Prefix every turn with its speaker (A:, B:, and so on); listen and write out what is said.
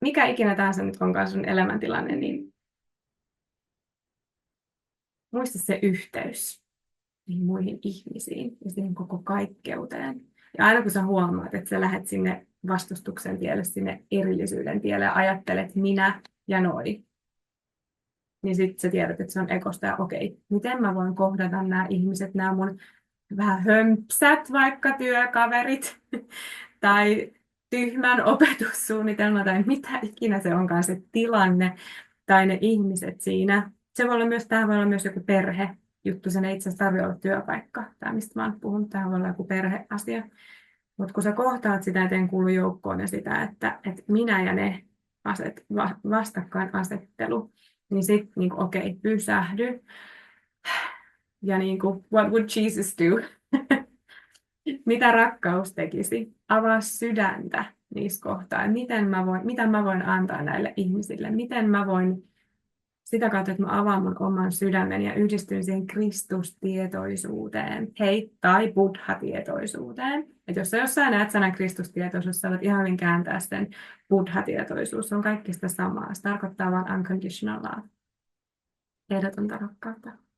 A: mikä ikinä tahansa nyt onkaan sun elämäntilanne, niin muista se yhteys niihin muihin ihmisiin ja siihen koko kaikkeuteen. Ja aina kun sä huomaat, että sä lähdet sinne vastustuksen tielle, sinne erillisyyden tielle ja ajattelet minä ja noi, niin sitten sä tiedät, että se on ekosta ja okei, miten mä voin kohdata nämä ihmiset, nämä mun vähän hömpsät vaikka työkaverit tai tyhmän opetussuunnitelma tai mitä ikinä se onkaan se tilanne tai ne ihmiset siinä. Se voi olla myös, tämä voi olla myös joku perhejuttu, sen ei itse asiassa tarvitse olla työpaikka, tämä mistä mä oon puhunut, tämä voi olla joku perheasia. Mutta kun sä kohtaat sitä, eteen kuulu joukkoon ja sitä, että minä ja ne vastakkainasettelu, niin sitten niin okei, pysähdy. Ja niin kuin, what would Jesus do? Mitä rakkaus tekisi? Avaa sydäntä niissä kohtaa. Mitä mä voin antaa näille ihmisille? Miten mä voin sitä kautta, että mä avaan mun oman sydämen ja yhdistyn siihen Kristustietoisuuteen, hei, tai Buddha-tietoisuuteen. Että jos sä jossain näet sanan Kristustietoisuus, sä voit ihan hyvin kääntää sen Buddha-tietoisuus. Se on kaikki sitä samaa. Se tarkoittaa vain unconditional love, ehdotonta rakkautta.